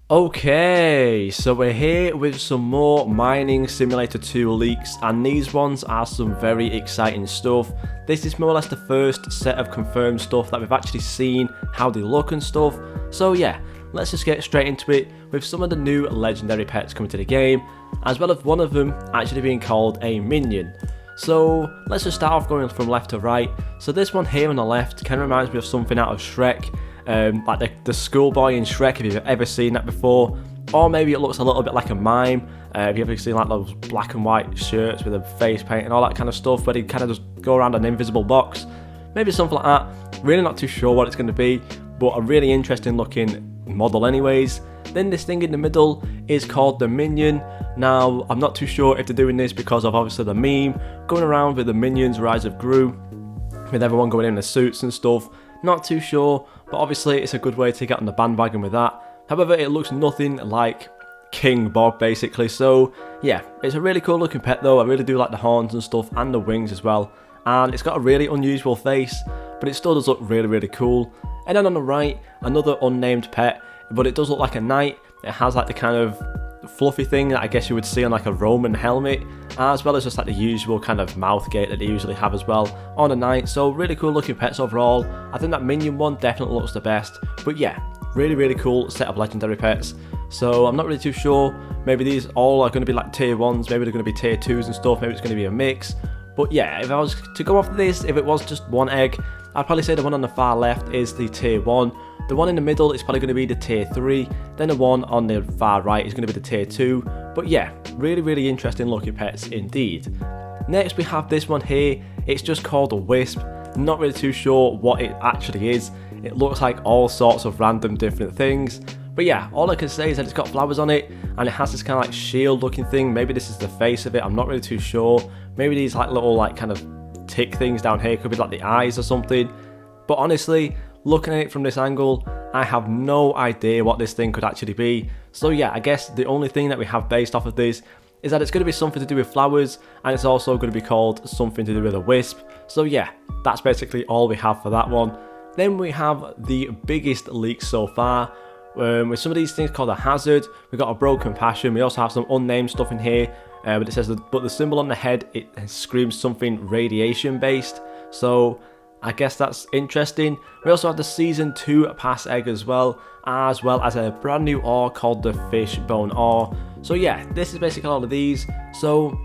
Okay, so we're here with some more Mining Simulator 2 leaks, and these ones are some very exciting stuff. This is more or less the first set of confirmed stuff that we've actually seen how they look and stuff. So yeah, let's just get straight into it with some of the new legendary pets coming to the game, as well as one of them actually being called a minion. So let's just start off going from left to right. So this one here on the left kind of reminds me of something out of Shrek. Like the schoolboy in Shrek, if you've ever seen that before, or maybe it looks a little bit like a mime. Have you ever seen like those black and white shirts with a face paint and all that kind of stuff, where they kind of just go around an invisible box? Maybe something like that. Really not too sure what it's going to be, but a really interesting looking model anyways. Then this thing in the middle is called the minion. Now I'm not too sure if they're doing this because of obviously the meme going around with the Minions Rise of Gru, with everyone going in their suits and stuff. Not too sure, but obviously it's a good way to get on the bandwagon with that. However, it looks nothing like King Bob basically, so yeah, it's a really cool looking pet though. I really do like the horns and stuff and the wings as well, and it's got a really unusual face, but it still does look really cool. And then on the right, another unnamed pet, but it does look like a knight. It has like the kind of fluffy thing that I guess you would see on like a Roman helmet, as well as just like the usual kind of mouth gate that they usually have as well on a knight. So really cool looking pets overall. I think that minion one definitely looks the best, but yeah, really cool set of legendary pets. So I'm not really too sure, maybe these all are going to be like tier 1s, maybe they're going to be tier 2s and stuff, maybe it's going to be a mix. But yeah, if I was to go off this, if it was just one egg, I'd probably say the one on the far left is the tier 1. The one in the middle is probably going to be the tier 3, then the one on the far right is going to be the tier 2. But yeah, really interesting looking pets indeed. Next we have this one here. It's just called a wisp. Not really too sure what it actually is. It looks like all sorts of random different things. But yeah, all I can say is that it's got flowers on it, and it has this kind of like shield looking thing. Maybe this is the face of it, I'm not really too sure. Maybe these like little like kind of tick things down here could be like the eyes or something. But honestly, looking at it from this angle, I have no idea what this thing could actually be. So yeah, I guess the only thing that we have based off of this is that it's going to be something to do with flowers, and it's also going to be called something to do with a wisp. So yeah, that's basically all we have for that one. Then we have the biggest leak so far, with some of these things called a hazard. We've got a broken passion. We also have some unnamed stuff in here, but it says but the symbol on the head, it screams something radiation based. So I guess that's interesting. We also have the season 2 pass egg as well as a brand new ore called the fishbone ore. So yeah, this is basically all of these. So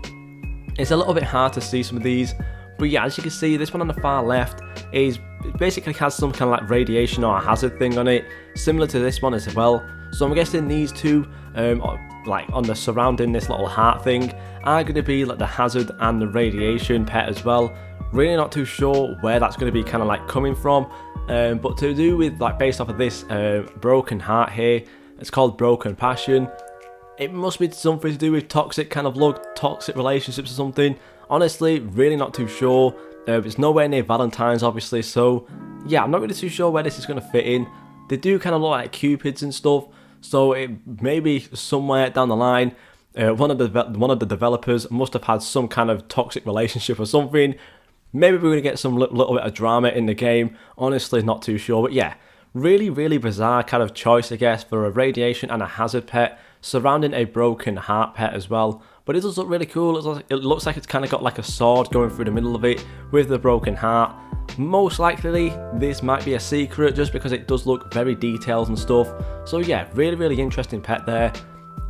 it's a little bit hard to see some of these, but yeah, as you can see, this one on the far left is it basically has some kind of like radiation or a hazard thing on it, similar to this one as well. So I'm guessing these two, like on the surrounding this little heart thing, are going to be like the hazard and the radiation pet as well. Really not too sure where that's going to be kind of like coming from, but to do with like based off of this broken heart here, it's called broken passion. It must be something to do with toxic kind of love, toxic relationships or something. Honestly, really not too sure. It's nowhere near Valentine's obviously, so yeah, I'm not really too sure where this is going to fit in. They do kind of look like cupids and stuff, so it may be somewhere down the line. One of the developers must have had some kind of toxic relationship or something. Maybe we're going to get some little bit of drama in the game. Honestly, not too sure. But yeah, really bizarre kind of choice, I guess, for a radiation and a hazard pet surrounding a broken heart pet as well. But it does look really cool. It looks like it's kind of got like a sword going through the middle of it with the broken heart. Most likely, this might be a secret just because it does look very detailed and stuff. So yeah, really interesting pet there.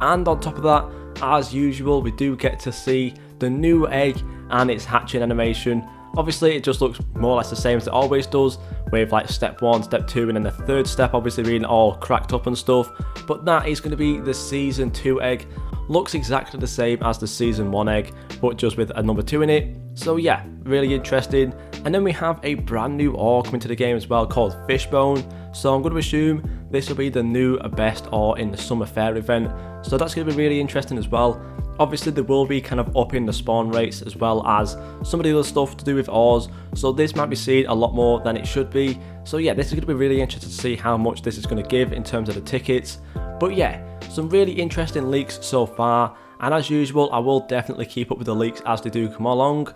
And on top of that, as usual, we do get to see the new egg and its hatching animation. Obviously, it just looks more or less the same as it always does, with like step 1, step 2, and then the third step obviously being all cracked up and stuff. But that is going to be the season 2 egg. Looks exactly the same as the season 1 egg, but just with a number 2 in it. So yeah, really interesting. And then we have a brand new ore coming to the game as well called fishbone. So I'm going to assume this will be the new best ore in the summer fair event. So that's going to be really interesting as well. Obviously there will be kind of upping the spawn rates as well as some of the other stuff to do with ores, so this might be seen a lot more than it should be. So yeah, this is going to be really interesting to see how much this is going to give in terms of the tickets. But yeah, some really interesting leaks so far, and as usual I will definitely keep up with the leaks as they do come along.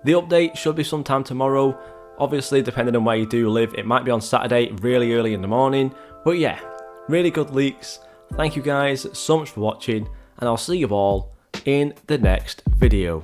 The update should be sometime tomorrow. Obviously depending on where you do live, it might be on Saturday really early in the morning. But yeah, really good leaks. Thank you guys so much for watching, and I'll see you all in the next video.